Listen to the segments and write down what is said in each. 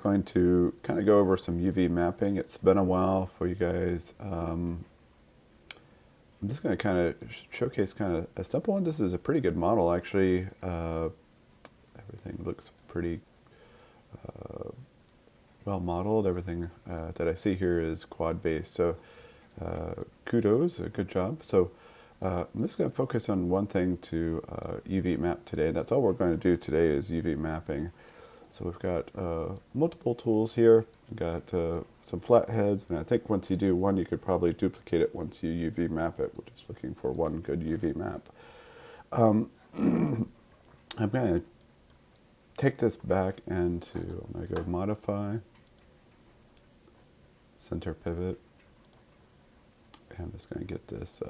Going to kind of go over some UV mapping. It's been a while for you guys. I'm just going to kind of showcase kind of a simple one. This is a pretty good model, actually. Everything looks pretty well modeled. Everything that I see here is quad based. So kudos, a good job. So I'm just going to focus on one thing to UV map today. That's all we're going to do today is UV mapping. So we've got multiple tools here. We've got some flatheads, and I think once you do one, you could probably duplicate it once you UV map it. We're just looking for one good UV map. I'm going to take this back into, I'm going to go modify, center pivot, and I'm just going to get this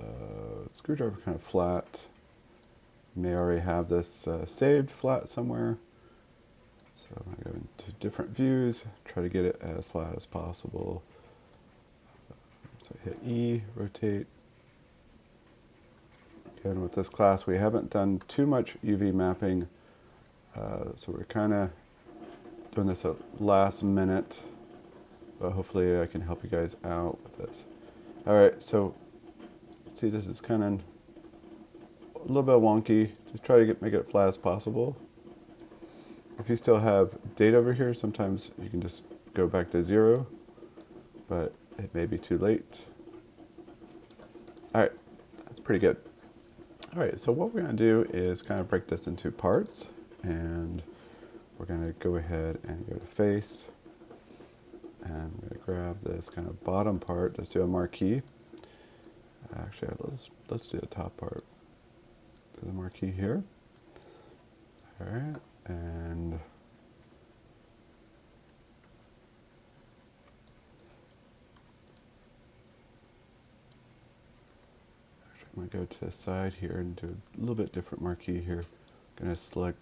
screwdriver kind of flat. You may already have this saved flat somewhere. So I'm going to go into different views, try to get it as flat as possible. So hit E, rotate. And with this class, we haven't done too much UV mapping, so we're kind of doing this at last minute, but hopefully I can help you guys out with this. All right, so see this is kind of a little bit wonky. Just try to make it flat as possible. If you still have data over here, sometimes you can just go back to 0, but it may be too late. All right, that's pretty good. All right, so what we're going to do is kind of break this into parts, and we're going to go ahead and go to face, and I'm going to grab this kind of bottom part. Let's do a marquee. Actually, let's do the top part. Do the marquee here. All right. And actually, I'm going to go to the side here and do a little bit different marquee here. I'm going to select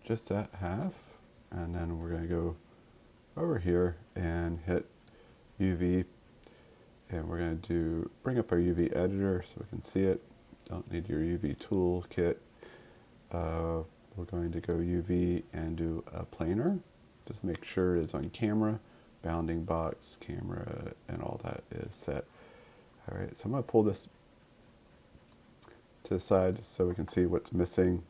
just that half, and then we're going to go over here and hit UV, and we're going to bring up our UV editor so we can see it. Don't need your UV tool kit. We're going to go UV and do a planar. Just make sure it is on camera, bounding box, camera, and all that is set. All right, so I'm going to pull this to the side so we can see what's missing.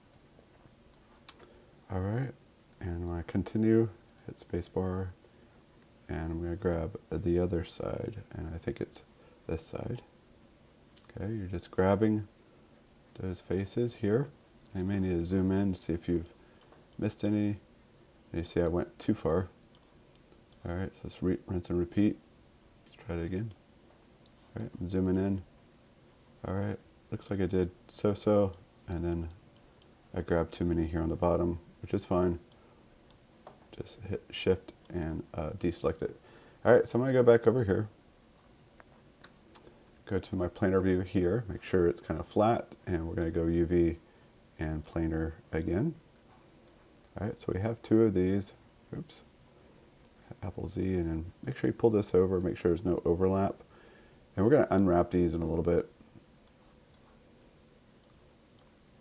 All right, and I'm going to continue, hit spacebar, and I'm going to grab the other side, and I think it's this side. Okay, you're just grabbing those faces here. You may need to zoom in to see if you've missed any. And you see I went too far. All right, so let's rinse and repeat. Let's try it again. All right, I'm zooming in. All right, looks like I did so, and then I grabbed too many here on the bottom, which is fine. Just hit shift and deselect it. All right, so I'm gonna go back over here. Go to my planar view here, make sure it's kind of flat, and we're going to go UV and planar again. All right, so we have two of these. Oops. Apple Z, and then make sure you pull this over, make sure there's no overlap. And we're going to unwrap these in a little bit.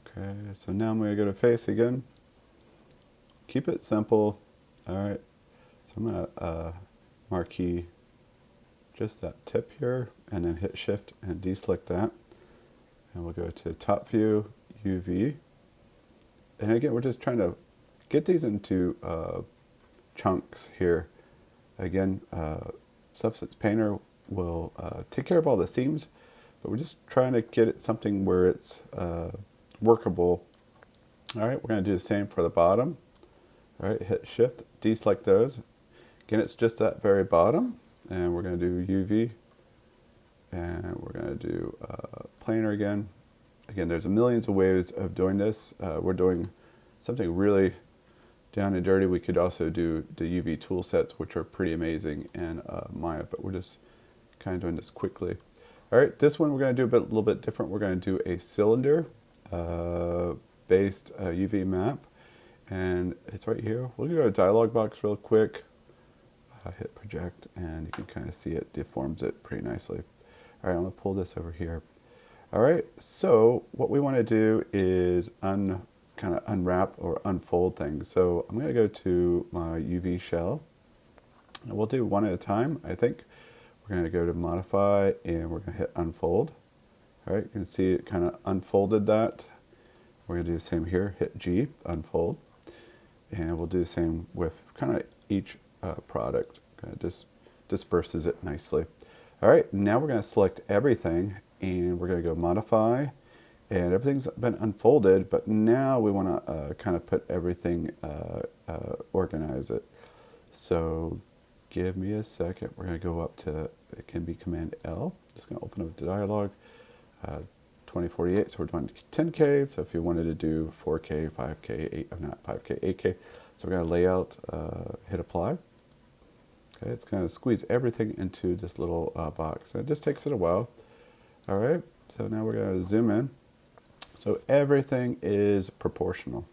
Okay, so now I'm going to go to face again. Keep it simple. All right, so I'm going to marquee just that tip here, and then hit shift and deselect that. And we'll go to top view, UV. And again, we're just trying to get these into chunks here. Again, Substance Painter will take care of all the seams, but we're just trying to get it something where it's workable. All right, we're going to do the same for the bottom. All right, hit shift, deselect those. Again, it's just that very bottom. And we're going to do UV, and we're going to do planar again. Again, there's millions of ways of doing this. We're doing something really down and dirty. We could also do the UV tool sets, which are pretty amazing in Maya, but we're just kind of doing this quickly. All right, this one we're going to do a little bit different. We're going to do a cylinder based UV map, and it's right here. We'll go to a dialog box real quick. Hit project, and you can kind of see it deforms it pretty nicely. All right, I'm going to pull this over here. All right, so what we want to do is kind kind of unwrap or unfold things. So I'm going to go to my UV shell. And we'll do one at a time, I think. We're going to go to modify and we're going to hit unfold. All right, you can see it kind of unfolded that. We're going to do the same here, hit G, unfold. And we'll do the same with kind of each product. Kind of just disperses it nicely. All right, now we're going to select everything and we're going to go modify. And everything's been unfolded, but now we want to kind of put everything, organize it. So give me a second. We're going to go up to, it can be Command L. Just going to open up the dialog. 2048, so we're doing 10K. So if you wanted to do 4K, 5K, not 5K, 8K. So we're going to layout, hit apply. Okay, it's going to squeeze everything into this little box. And it just takes it a while. All right, so now we're going to zoom in. So everything is proportional.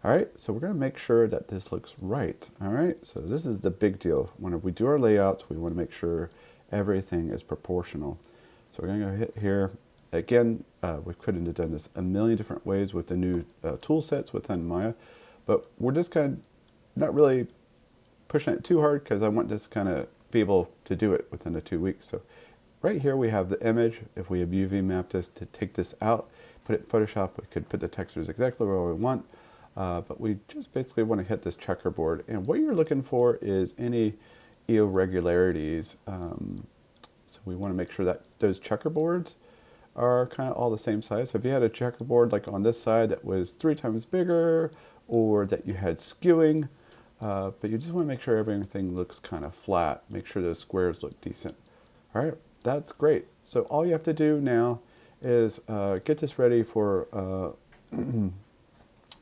All right, so we're going to make sure that this looks right. All right, so this is the big deal. When we do our layouts, we want to make sure everything is proportional. So we're going to go hit here. Again, we couldn't have done this a million different ways with the new tool sets within Maya, but we're just kind of not really pushing it too hard because I want this kind of be able to do it within the 2 weeks. So right here we have the image. If we have UV mapped this to take this out, put it in Photoshop, we could put the textures exactly where we want, but we just basically want to hit this checkerboard. And what you're looking for is any irregularities. So we want to make sure that those checkerboards are kind of all the same size. So if you had a checkerboard like on this side that was 3 times bigger, or that you had skewing, but you just want to make sure everything looks kind of flat. Make sure those squares look decent. All right, that's great. So all you have to do now is get this ready for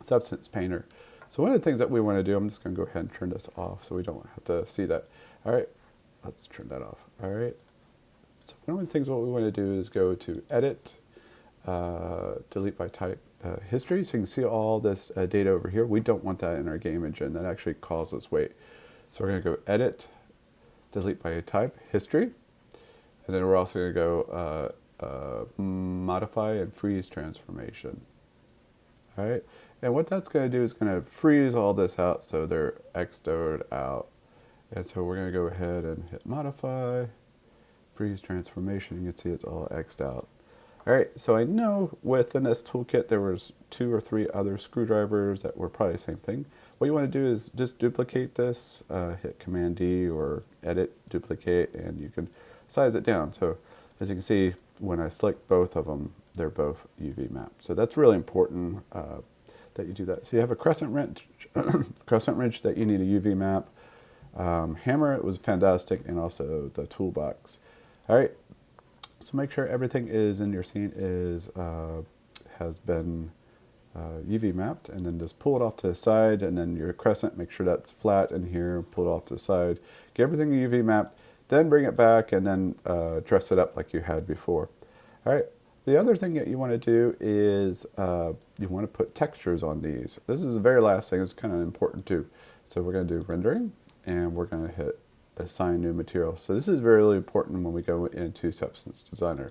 Substance Painter. So one of the things that we want to do, I'm just going to go ahead and turn this off so we don't have to see that. All right, let's turn that off. All right. So one of the things what we want to do is go to Edit, Delete by Type History. So you can see all this data over here. We don't want that in our game engine. That actually causes weight. So we're going to go Edit, Delete by Type History. And then we're also going to go Modify and Freeze Transformation. All right. And what that's going to do is going to freeze all this out so they're X'd out. And so we're going to go ahead and hit Modify. Freeze transformation, you can see it's all X'd out. All right, so I know within this toolkit there was 2 or 3 other screwdrivers that were probably the same thing. What you want to do is just duplicate this, hit Command D or Edit, Duplicate, and you can size it down. So as you can see, when I select both of them, they're both UV mapped. So that's really important that you do that. So you have a crescent wrench, that you need a UV map. Hammer, it was fantastic, and also the toolbox. All right, so make sure everything is in your scene has been UV mapped, and then just pull it off to the side, and then your crescent, make sure that's flat in here, pull it off to the side, get everything UV mapped, then bring it back, and then dress it up like you had before. All right, the other thing that you want to do is you want to put textures on these. This is the very last thing, it's kind of important too. So we're going to do rendering, and we're going to hit Assign New Material. So this is really important when we go into Substance Designer.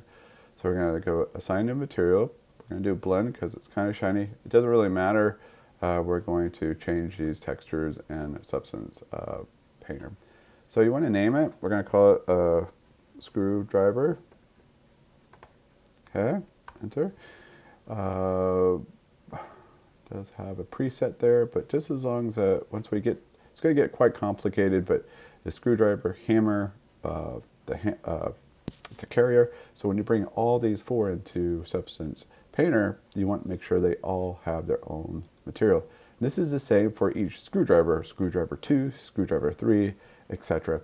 So we're going to go Assign New Material. We're going to do Blend because it's kind of shiny. It doesn't really matter. We're going to change these textures in Substance Painter. So you want to name it. We're going to call it Screwdriver. Okay, enter. Does have a preset there, but just as long as once we get, it's going to get quite complicated, but the screwdriver, hammer, the carrier. So when you bring all these 4 into Substance Painter, you want to make sure they all have their own material. And this is the same for each screwdriver, screwdriver 2, screwdriver 3, etc.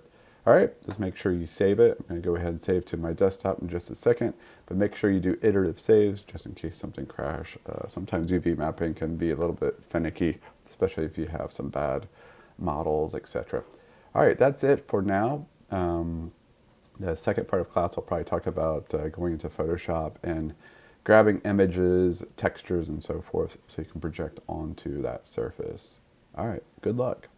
All right, just make sure you save it. I'm going to go ahead and save to my desktop in just a second, but make sure you do iterative saves just in case something crashes. Sometimes UV mapping can be a little bit finicky, especially if you have some bad models, etc. All right, that's it for now. The second part of class, I'll probably talk about going into Photoshop and grabbing images, textures, and so forth so you can project onto that surface. All right, good luck.